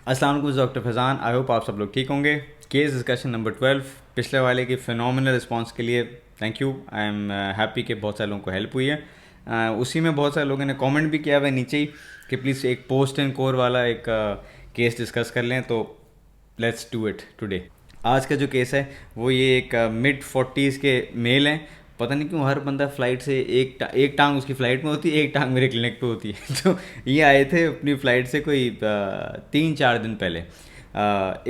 अस्सलाम वालेकुम, doctor Faizan. I hope आप सब लोग ठीक होंगे। केस डिस्कशन नंबर 12, पिछले वाले की फ़िनोमिनल रिस्पांस के लिए thank you. I am happy कि बहुत सारे लोगों को हेल्प हुई है। उसी में बहुत सारे लोगों ने कमेंट भी किया हुआ है नीचे ही कि प्लीज़ एक पोस्ट एंड कोर वाला एक केस डिस्कस कर लें, तो लेट्स डू इट टुडे। आज का जो केस है वो ये एक मिड 40s के मेल हैं। पता नहीं क्यों हर बंदा फ़्लाइट से एक टांग उसकी फ़्लाइट में होती है, एक टांग मेरे क्लिनिक पे होती है। तो ये आए थे अपनी फ़्लाइट से कोई 3-4 दिन पहले।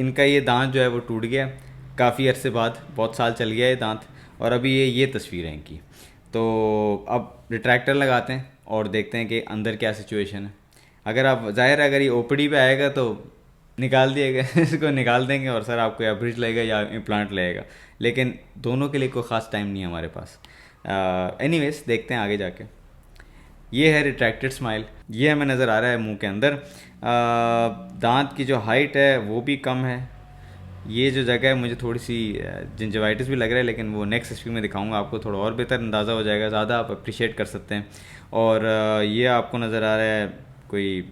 इनका ये दांत जो है वो टूट गया काफ़ी अरसे बाद, बहुत साल चल गया ये दांत। और अभी ये तस्वीर है इनकी। तो अब रिट्रैक्टर लगाते हैं और देखते हैं कि अंदर क्या सिचुएशन है। अगर आप ज़ाहिर है अगर ये ओपीडी पे आएगा तो निकाल दिएगा इसको निकाल देंगे और सर आपको या ब्रिज लगेगा या इम्प्लांट लगेगा, लेकिन दोनों के लिए कोई ख़ास टाइम नहीं है हमारे पास। एनीवेज देखते हैं आगे जाके। ये है रिट्रैक्टेड स्माइल, ये हमें नज़र आ रहा है मुंह के अंदर। दांत की जो हाइट है वो भी कम है। ये जो जगह है मुझे थोड़ी सी जिंजवाइटिस भी लग रहा है, लेकिन वो नेक्स्ट स्पीक में दिखाऊंगा आपको, थोड़ा और बेहतर अंदाज़ा हो जाएगा, ज़्यादा आप अप्रिशिएट कर सकते हैं। और ये आपको नज़र आ रहा है कोई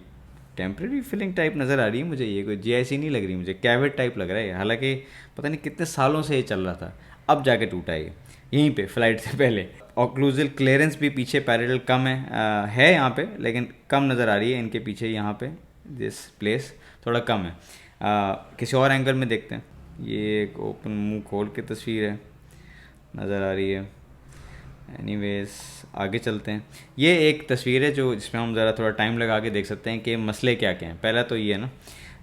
टेम्प्रेरी फिलिंग टाइप नज़र आ रही है मुझे, ये कोई जीआईसी नहीं लग रही मुझे, कैविट टाइप लग रहा है। हालांकि पता नहीं कितने सालों से ये चल रहा था, अब जाके टूटा ये यहीं पे फ्लाइट से पहले। ऑक्लूजल क्लियरेंस भी पीछे पैरेलल कम है यहाँ पे, लेकिन कम नज़र आ रही है इनके पीछे, यहाँ पे दिस प्लेस थोड़ा कम है। किसी और एंगल में देखते हैं। ये एक ओपन मुंह खोल के तस्वीर है, नज़र आ रही है। एनीवेज आगे चलते हैं। ये एक तस्वीर है जो जिसमें हम ज़रा थोड़ा टाइम लगा के देख सकते हैं कि मसले क्या क्या हैं। पहला तो ये है ना,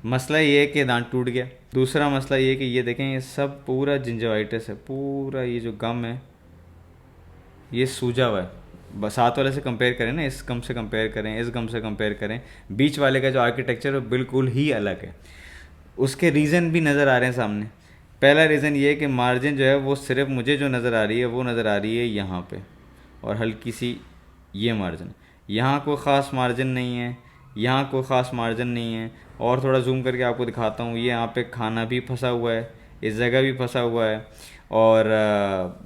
मसला ये है कि दांत टूट गया। दूसरा मसला ये है कि ये देखें, ये सब पूरा जिंजवाइटिस है, पूरा ये जो गम है ये सूजा हुआ है। साथ वाले से कंपेयर करें ना, इस गम से कंपेयर करें, इस गम से कंपेयर करें, बीच वाले का जो आर्किटेक्चर है बिल्कुल ही अलग है। उसके रीज़न भी नज़र आ रहे हैं सामने। पहला रीज़न ये है कि मार्जिन जो है वो सिर्फ मुझे जो नज़र आ रही है वो नज़र आ रही है यहाँ पे, और हल्की सी ये मार्जिन। यहाँ कोई ख़ास मार्जिन नहीं है, यहाँ कोई ख़ास मार्जिन नहीं है। और थोड़ा जूम करके आपको दिखाता हूँ, ये यहाँ पे खाना भी फंसा हुआ है, इस जगह भी फंसा हुआ है, और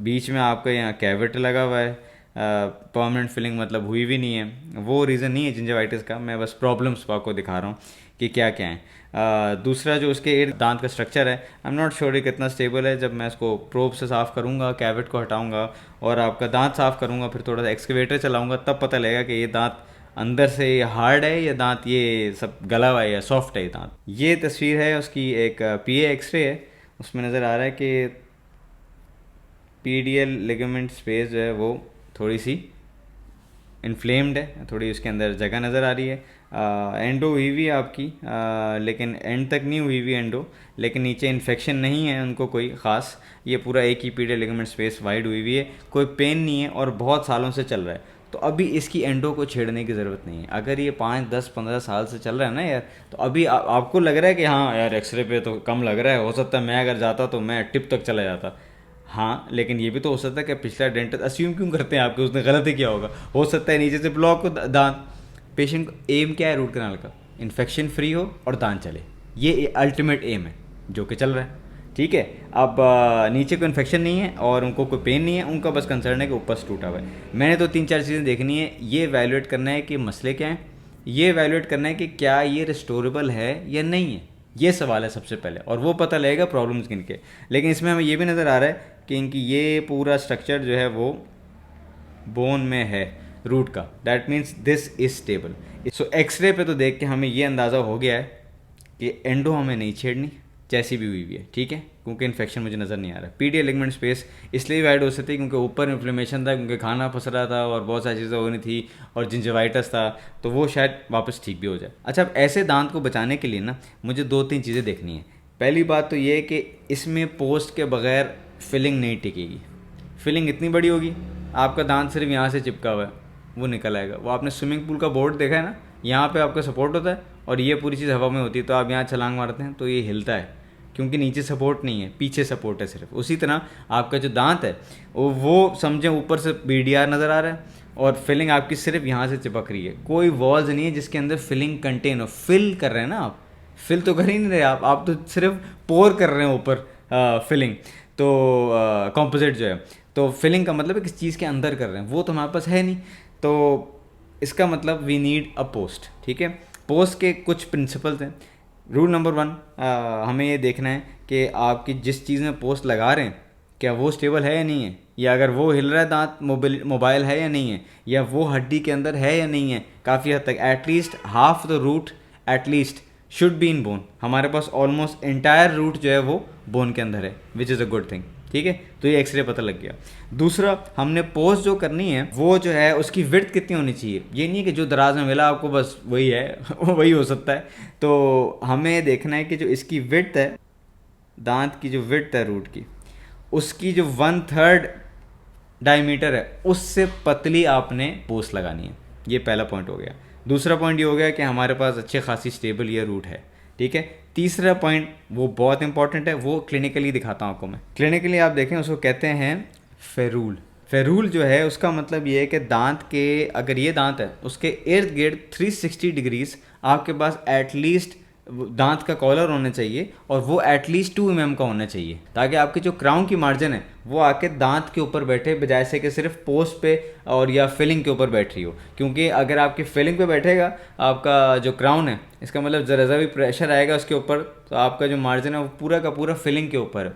बीच में आपका यहाँ कैविट लगा हुआ है। परमानेंट फिलिंग मतलब हुई भी नहीं है। वो रीज़न नहीं है जिंजवाइटिस का, मैं बस प्रॉब्लम्स आपको दिखा रहा हूँ कि क्या क्या है। दूसरा जो उसके इर्द दांत का स्ट्रक्चर है, आई एम नॉट श्योर कितना स्टेबल है। जब मैं इसको प्रोब से साफ़ करूँगा, कैविट को हटाऊँगा और आपका दांत साफ़ करूँगा, फिर थोड़ा सा एक्सकेवेटर चलाऊँगा, तब पता लगेगा कि ये दांत अंदर से हार्ड है या दांत ये सब गला हुआ है या सॉफ्ट है ये दांत। ये तस्वीर है उसकी, एक पीए एक्सरे है, उसमें नज़र आ रहा है कि पीडियल लिगामेंट स्पेस जो है वो थोड़ी सी इन्फ्लेम्ड है, थोड़ी उसके अंदर जगह नज़र आ रही है। एंडो हुई हुई है आपकी, लेकिन एंड तक नहीं हुई हुई एंडो, लेकिन नीचे इन्फेक्शन नहीं है उनको कोई ख़ास। ये पूरा एक ही पीडियल लिगामेंट स्पेस वाइड हुई हुई है, कोई पेन नहीं है और बहुत सालों से चल रहा है। तो अभी इसकी एंडो को छेड़ने की ज़रूरत नहीं है। अगर ये 5, 10, 15 साल से चल रहा है ना यार, तो अभी आपको लग रहा है कि हाँ यार एक्सरे पे तो कम लग रहा है, हो सकता है मैं अगर जाता तो मैं टिप तक चला जाता। हाँ, लेकिन ये भी तो हो सकता है कि पिछला डेंटिस्ट, अज्यूम क्यों करते हैं आपके उसने गलत ही किया होगा, हो सकता है नीचे से ब्लॉक हो दांत। पेशेंट को एम क्या है रूट कनाल का? इन्फेक्शन फ्री हो और दांत चले, ये अल्टीमेट एम है जो कि चल रहा है। ठीक है, अब नीचे कोई इन्फेक्शन नहीं है और उनको कोई पेन नहीं है, उनका बस कंसर्न है कि ऊपर से टूटा हुआ है। मैंने तो 3-4 चीज़ें देखनी है, ये एवेलुएट करना है कि मसले क्या हैं, ये एवेलुएट करना है कि क्या ये रिस्टोरेबल है या नहीं है, ये सवाल है सबसे पहले, और वो पता लगेगा प्रॉब्लम्स किन के। लेकिन इसमें हमें ये भी नज़र आ रहा है कि इनकी ये पूरा स्ट्रक्चर जो है वो बोन में है रूट का, that means this is stable. So x-ray पे तो देख के हमें ये अंदाज़ा हो गया है कि एंडो हमें नहीं छेड़नी, जैसी भी हुई हुई है, ठीक है, क्योंकि इन्फेक्शन मुझे नज़र नहीं आ रहा। पीडियल लिगामेंट स्पेस इसलिए वाइड हो सकती है क्योंकि ऊपर इन्फ्लेमेशन था, क्योंकि खाना फंस रहा था और बहुत सारी चीज़ें होनी थी और जिंजवाइटिस था, तो वो शायद वापस ठीक भी हो जाए। अच्छा, अब ऐसे दांत को बचाने के लिए ना मुझे 2-3 चीज़ें देखनी है। पहली बात तो ये है कि इसमें पोस्ट के बगैर फिलिंग नहीं टिकेगी। फिलिंग इतनी बड़ी होगी, आपका दांत सिर्फ यहाँ से चिपका हुआ है, वो निकल आएगा। वो आपने स्विमिंग पूल का बोर्ड देखा है ना, यहाँ पे आपका सपोर्ट होता है और ये पूरी चीज़ हवा में होती है, तो आप यहाँ छलांग मारते हैं तो ये हिलता है, क्योंकि नीचे सपोर्ट नहीं है, पीछे सपोर्ट है सिर्फ। उसी तरह आपका जो दांत है वो समझें ऊपर से बीडीआर नज़र आ रहा है और फिलिंग आपकी सिर्फ यहाँ से चिपक रही है, कोई वॉल्स नहीं है जिसके अंदर फिलिंग कंटेन हो। फिल कर रहे हैं ना आप, फिल तो कर ही नहीं रहे आप तो सिर्फ पोर कर रहे हैं ऊपर फिलिंग। तो कॉम्पोजिट जो है, तो फिलिंग का मतलब है किस चीज़ के अंदर कर रहे हैं, वो तो हमारे पास है नहीं। तो इसका मतलब वी नीड अ पोस्ट। ठीक है, पोस्ट के कुछ प्रिंसिपल्स हैं। रूल नंबर 1, हमें ये देखना है कि आपकी जिस चीज़ में पोस्ट लगा रहे हैं क्या वो स्टेबल है या नहीं है, या अगर वो हिल रहा है दांत मोबाइल है या नहीं है, या वो हड्डी के अंदर है या नहीं है। काफ़ी हद तक at least half the root at least should be in bone. हमारे पास ऑलमोस्ट एंटायर रूट जो है वो बोन के अंदर है, which is a good thing. ठीक है, तो ये एक्सरे पता लग गया। दूसरा, हमने पोस्ट जो करनी है वो जो है उसकी विड्थ कितनी होनी चाहिए। ये नहीं है कि जो दराज में मिला आपको बस वही है वही हो सकता है। तो हमें देखना है कि जो इसकी विड्थ है, दांत की जो विड्थ है रूट की, उसकी जो 1/3 डायमीटर है उससे पतली आपने पोस्ट लगानी है। ये पहला पॉइंट हो गया। दूसरा पॉइंट ये हो गया कि हमारे पास अच्छे खासी स्टेबल ये रूट है। ठीक है, तीसरा पॉइंट वो बहुत इंपॉर्टेंट है, वो क्लिनिकली दिखाता हूँ आपको मैं। क्लिनिकली आप देखें उसको कहते हैं फेरूल। फेरूल जो है उसका मतलब ये है कि दांत के, अगर ये दांत है उसके इर्द गिर्द 360 डिग्रीज आपके पास एटलीस्ट दांत का कॉलर होना चाहिए, और वो एटलीस्ट 2 mm का होना चाहिए, ताकि आपकी जो क्राउन की मार्जिन है वो आके दांत के ऊपर बैठे, बजाय से कि सिर्फ पोस्ट पे और या फिलिंग के ऊपर बैठ रही हो। क्योंकि अगर आपकी फिलिंग पे बैठेगा आपका जो क्राउन है, इसका मतलब ज़रा सा भी प्रेशर आएगा उसके ऊपर तो आपका जो मार्जिन है वो पूरा का पूरा फिलिंग के ऊपर है,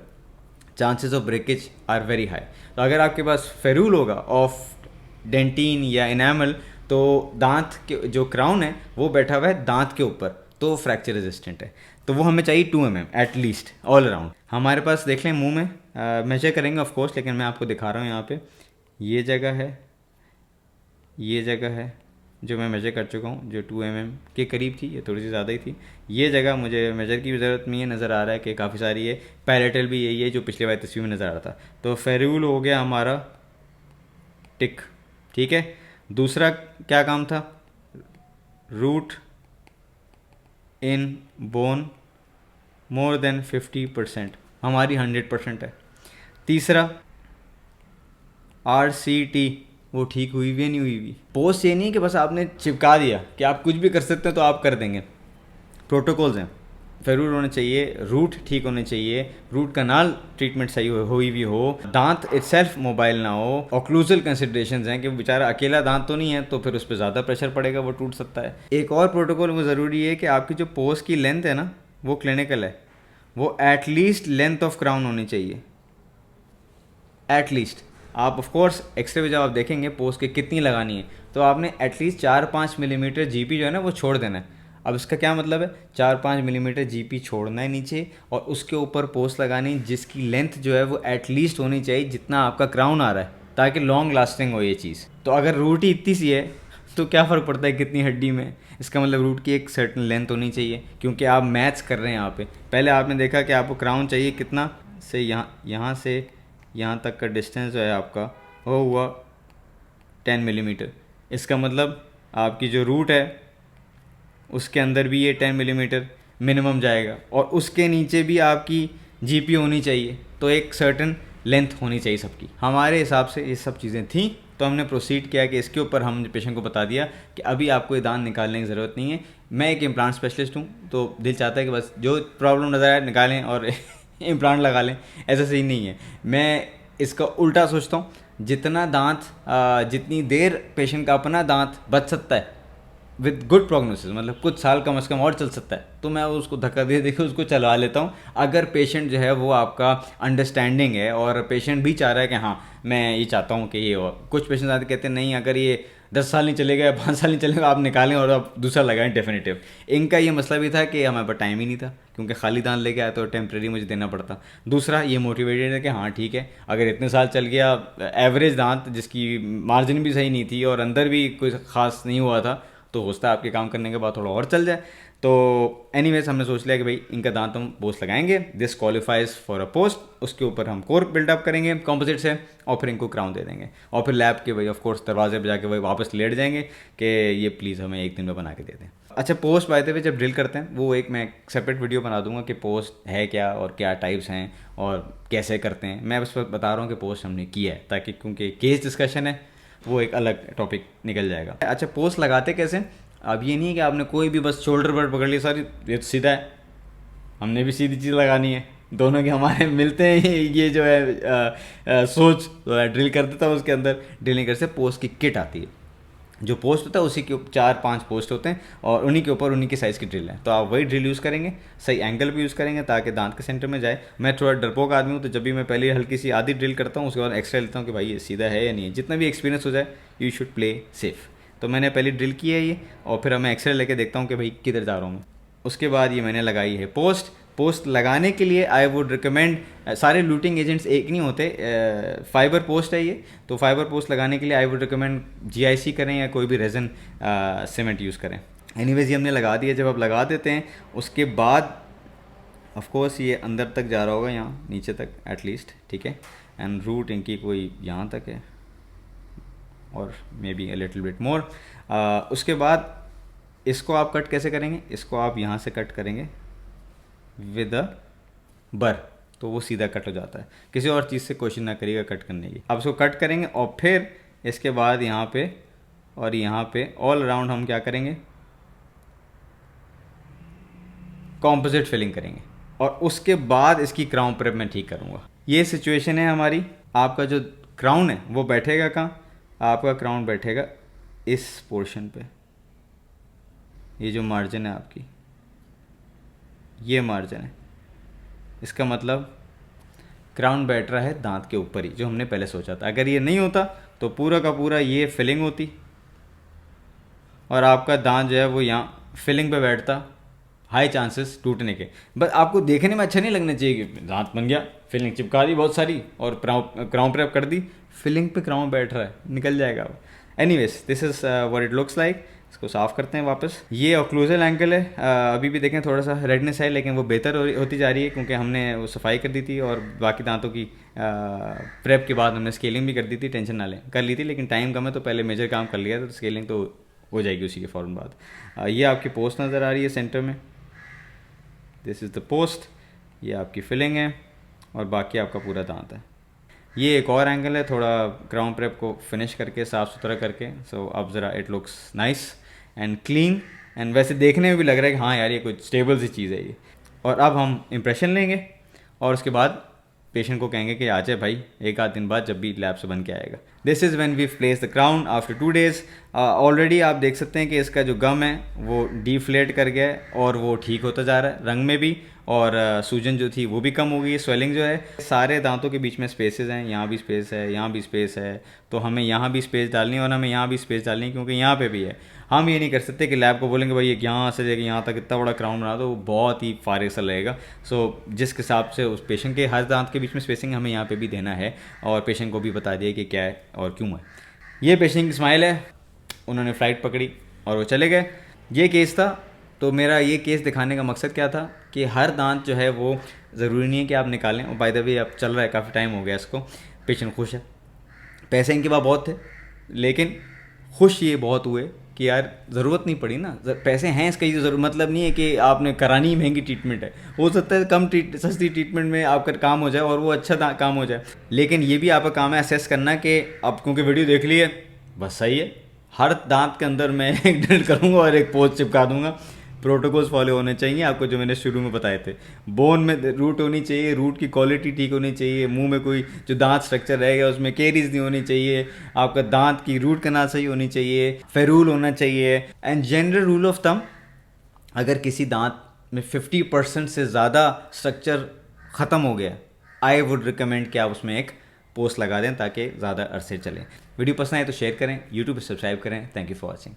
chances of breakage are very high. तो अगर आपके पास फेरूल होगा ऑफ डेंटिन या इनामल, तो दांत के जो क्राउन है वो बैठा हुआ है दांत के ऊपर, तो फ्रैक्चर रेजिस्टेंट है। तो वो हमें चाहिए 2 mm एटलीस्ट ऑल अराउंड। हमारे पास देख लें मुंह में मेजर करेंगे ऑफ कोर्स, लेकिन मैं आपको दिखा रहा हूँ यहाँ पे ये जगह है, ये जगह है जो मैं मेजर कर चुका हूँ, जो 2 mm के करीब थी, ये थोड़ी सी ज़्यादा ही थी। ये जगह मुझे मेजर की ज़रूरत नहीं है, नज़र आ रहा है कि काफ़ी सारी है। पैरेटल भी यही है जो पिछले वाली तस्वीर में नज़र आ रहा था। तो फेरूल हो गया हमारा टिक। ठीक है, दूसरा क्या काम था, root in bone more than 50%, हमारी 100% है। तीसरा RCT, वो ठीक हुई भी नहीं हुई भी। पोस्ट ये नहीं कि बस आपने चिपका दिया कि आप कुछ भी कर सकते हैं तो आप कर देंगे। प्रोटोकॉल्स हैं, फेरूल होने चाहिए, रूट ठीक होने चाहिए, रूट कनाल ट्रीटमेंट सही हुई भी हो, दांत इटसेल्फ मोबाइल ना हो, ऑक्लूजल कंसिडरेशंस हैं कि बेचारा अकेला दांत तो नहीं है तो फिर उस पर ज़्यादा प्रेशर पड़ेगा, वो टूट सकता है। एक और प्रोटोकॉल वो ज़रूरी है कि आपकी जो पोस्ट की लेंथ है ना वो क्लिनिकल है, वो एटलीस्ट लेंथ ऑफ क्राउन होनी चाहिए, एटलीस्ट। आप ऑफ कोर्स एक्सरे में जब आप देखेंगे पोस्ट के कितनी लगानी है, तो आपने एटलीस्ट 4-5 मिलीमीटर जीपी जो है ना वो छोड़ देना है। अब इसका क्या मतलब है, 4-5 मिलीमीटर जीपी छोड़ना है नीचे, और उसके ऊपर पोस्ट लगानी जिसकी लेंथ जो है वो एटलीस्ट होनी चाहिए जितना आपका क्राउन आ रहा है, ताकि लॉन्ग लास्टिंग हो ये चीज़। तो अगर रूट ही इतनी सी है तो क्या फ़र्क पड़ता है कितनी हड्डी में, इसका मतलब रूट की एक सर्टन लेंथ होनी चाहिए, क्योंकि आप मैच कर रहे हैं यहाँ पे। पहले आपने देखा कि आपको क्राउन चाहिए कितना, से यहाँ से यहाँ तक का डिस्टेंस जो है आपका वो हुआ 10 मिलीमीटर। इसका मतलब आपकी जो रूट है उसके अंदर भी ये 10 मिलीमीटर मिनिमम जाएगा, और उसके नीचे भी आपकी जीपी होनी चाहिए, तो एक सर्टन लेंथ होनी चाहिए सबकी। हमारे हिसाब से ये सब चीज़ें थी, तो हमने प्रोसीड किया कि इसके ऊपर हम पेशेंट को बता दिया कि अभी आपको ये दांत निकालने की ज़रूरत नहीं है। मैं एक इम्प्लांट स्पेशलिस्ट हूँ, तो दिल चाहता है कि बस जो प्रॉब्लम नज़र आए निकालें और इम्प्लांट लगा लें, ऐसा सही नहीं है। मैं इसका उल्टा सोचता हूँ, जितना दांत जितनी देर पेशेंट का अपना दांत बच सकता है विद गुड प्रोग्नोसिस, मतलब कुछ साल कम से कम और चल सकता है, तो मैं उसको धक्का दे के उसको चलवा लेता हूँ। अगर पेशेंट जो है वो आपका अंडरस्टैंडिंग है और पेशेंट भी चाह रहा है कि हाँ मैं ये चाहता हूँ कि ये हो। कुछ पेशेंट आते कहते हैं नहीं, अगर ये 10 साल नहीं चलेगा या 5 साल नहीं चलेगा आप निकालें और आप दूसरा लगाएं डेफिनेटिव। इनका ये मसला भी था कि हमारे पास टाइम ही नहीं था, क्योंकि खाली दांत लेके आया तो टेम्प्रेरी मुझे देना पड़ता। दूसरा ये मोटिवेटेड है कि हाँ ठीक है, अगर इतने साल चल गया, एवरेज दांत जिसकी मार्जिन भी सही नहीं थी और अंदर भी कोई ख़ास नहीं हुआ था, तो हो सकता है आपके काम करने के बाद थोड़ा और चल जाए। तो एनीवेज हमने सोच लिया कि भाई इनका दांत हम पोस्ट लगाएंगे, this qualifies for a post. उसके ऊपर हम कोर बिल्डअप करेंगे कॉम्पोजिट से, और फिर इनको क्राउन दे देंगे, और फिर लैब के भाई ऑफ कोर्स दरवाजे पे जाके भाई वापस लेट जाएंगे कि ये प्लीज़ हमें एक दिन में बना के दे दें। अच्छा, पोस्ट बाय द वे जब ड्रिल करते हैं, वो एक मैं सेपरेट वीडियो बना दूंगा कि पोस्ट है क्या और क्या टाइप्स हैं और कैसे करते हैं। मैं बस बता रहा हूँ कि पोस्ट हमने किया है, ताकि क्योंकि केस डिस्कशन है वो एक अलग टॉपिक निकल जाएगा। अच्छा, पोस्ट लगाते कैसे, अब ये नहीं है कि आपने कोई भी बस शोल्डर पर पकड़ लिया, सर ये तो सीधा है, हमने भी सीधी चीज़ लगानी है, दोनों के हमारे मिलते हैं ये जो है सोच ड्रिल कर देता हूँ उसके अंदर। ड्रिलिंग करते पोस्ट की किट आती है, जो पोस्ट होता है उसी के ऊपर 4-5 पोस्ट होते हैं और उन्हीं के ऊपर उन्हीं की साइज़ की ड्रिल है, तो आप वही ड्रिल यूज़ करेंगे, सही एंगल भी यूज़ करेंगे ताकि दांत के सेंटर में जाए। मैं थोड़ा डरपोक आदमी हूँ, तो जब भी मैं पहले हल्की सी आधी ड्रिल करता हूँ उसके बाद एक्स्ट्रा लेता हूँ कि भाई ये सीधा है या नहीं है। जितना भी एक्सपीरियंस हो जाए, यू शुड प्ले सेफ। तो मैंने पहले ड्रिल की है ये, और फिर मैं एक्सरे लेके देखता हूँ कि भाई किधर जा रहा हूँ मैं। उसके बाद ये मैंने लगाई है पोस्ट। पोस्ट लगाने के लिए आई वुड रिकमेंड, सारे लूटिंग एजेंट्स एक नहीं होते, फाइबर पोस्ट है ये, तो फाइबर पोस्ट लगाने के लिए आई वुड रिकमेंड GIC करें या कोई भी रेजन सीमेंट यूज़ करें। एनीवेज ये हमने लगा दिया। जब आप लगा देते हैं उसके बाद ऑफ कोर्स ये अंदर तक जा रहा होगा, यहाँ नीचे तक एटलीस्ट, ठीक है, एंड रूट इनकी कोई यहाँ तक है और may be a little bit more. उसके बाद इसको आप कट कैसे करेंगे, इसको आप यहाँ से कट करेंगे विद अ बर, तो वो सीधा कट हो जाता है। किसी और चीज़ से कोशिश ना करिएगा कट करने की। आप इसको कट करेंगे और फिर इसके बाद यहाँ पे और यहाँ पे ऑल अराउंड हम क्या करेंगे, कॉम्पोजिट फिलिंग करेंगे, और उसके बाद इसकी क्राउन प्रेप मैं ठीक करूँगा। ये सिचुएशन है हमारी। आपका जो क्राउन है वो बैठेगा कहाँ, आपका क्राउन बैठेगा इस पोर्शन पे। ये जो मार्जिन है आपकी, ये मार्जिन है, इसका मतलब क्राउन बैठ रहा है दांत के ऊपर ही, जो हमने पहले सोचा था। अगर ये नहीं होता तो पूरा का पूरा ये फिलिंग होती और आपका दांत जो है वो यहाँ फिलिंग पे बैठता, हाई चांसेस टूटने के। बस आपको देखने में अच्छा नहीं लगना चाहिए कि दांत बन गया, फिलिंग चिपका दी बहुत सारी और क्राउन प्रेप कर दी, फिलिंग पे क्राउन बैठ रहा है, निकल जाएगा अब। Anyways this is what it looks like. इसको साफ़ करते हैं वापस। ये ऑक्लूजल एंगल है, अभी भी देखें थोड़ा सा रेडनेस है, लेकिन वो बेहतर होती जा रही है क्योंकि हमने वो सफाई कर दी थी और बाकी दांतों की प्रेप के बाद हमने स्केलिंग भी कर दी थी, टेंशन ना लें, कर ली थी, लेकिन टाइम कम है तो पहले मेजर काम कर लिया, तो स्केलिंग तो हो जाएगी उसी के फ़ौरन बाद। ये आपकी पोस्ट नज़र आ रही है सेंटर में, दिस इज़ द पोस्ट। ये आपकी फिलिंग है और बाकी आपका पूरा दांत है। ये एक और एंगल है, थोड़ा क्राउन प्रेप को फिनिश करके साफ़ सुथरा करके। सो अब ज़रा it looks nice and clean, and वैसे देखने में भी लग रहा है कि हाँ यार ये कुछ स्टेबल सी चीज़ है ये। और अब हम इम्प्रेशन लेंगे और उसके बाद पेशेंट को कहेंगे कि आ जाए भाई, एक आध दिन बाद जब भी लैब से बन के आएगा। This is when we place the crown after 2 days। Already आप देख सकते हैं कि इसका जो गम है वो डिफ्लेट कर गया है और वो ठीक होता जा रहा है रंग में भी, और सूजन जो थी वो भी कम हो गई है, स्वेलिंग जो है। सारे दांतों के बीच में स्पेसेस हैं, यहाँ भी स्पेस है, यहाँ भी स्पेस है, तो हमें यहाँ भी स्पेस डालनी है और हमें यहाँ भी स्पेस डालनी है क्योंकि यहाँ पे भी है। हम ये नहीं कर सकते कि लैब को बोलेंगे भाई ये यहाँ से लेकर यहाँ तक इतना बड़ा क्राउन बना दो, वो बहुत ही फारिग सा लगेगा। सो जिस हिसाब से उस पेशेंट के हर दांत के बीच में स्पेसिंग हमें यहाँ पे भी देना है और पेशेंट को भी बता दिया कि क्या है और क्यों है। ये पेशेंट की स्माइल है, उन्होंने फ़्लाइट पकड़ी और वो चले गए। ये केस था। तो मेरा ये केस दिखाने का मकसद क्या था कि हर दांत जो है वो ज़रूरी नहीं है कि आप निकालें। और बाय द वे अब चल रहा है, काफ़ी टाइम हो गया इसको, पेशेंट खुश है। पैसे इनके पास बहुत थे लेकिन खुश ये बहुत हुए कि यार ज़रूरत नहीं पड़ी ना, पैसे हैं इसका, ये ज़रूर मतलब नहीं है कि आपने करानी ही महंगी ट्रीटमेंट है। हो सकता है कम सस्ती ट्रीटमेंट में आपका काम हो जाए और वो अच्छा काम हो जाए, लेकिन ये भी आपका काम है असेस करना कि अब क्योंकि वीडियो देख ली है बस सही है, हर दांत के अंदर मैं एक ड्रिल करूँगा और एक पोस्ट चिपका दूंगा। प्रोटोकॉल्स फॉलो होने चाहिए आपको, जो मैंने शुरू में बताए थे। बोन में रूट होनी चाहिए, रूट की क्वालिटी ठीक होनी चाहिए, मुंह में कोई जो दांत स्ट्रक्चर रहेगा उसमें केरीज नहीं होनी चाहिए, आपका दांत की रूट कनाल सही होनी चाहिए, फेरूल होना चाहिए। And general rule of thumb, अगर किसी दांत में 50% से ज़्यादा स्ट्रक्चर ख़त्म हो गया, आई वुड रिकमेंड कि आप उसमें एक पोस्ट लगा दें ताकि ज़्यादा अरसे चलें। वीडियो पसंद आए तो शेयर करें, यूट्यूब पर सब्सक्राइब करें। Thank you for watching.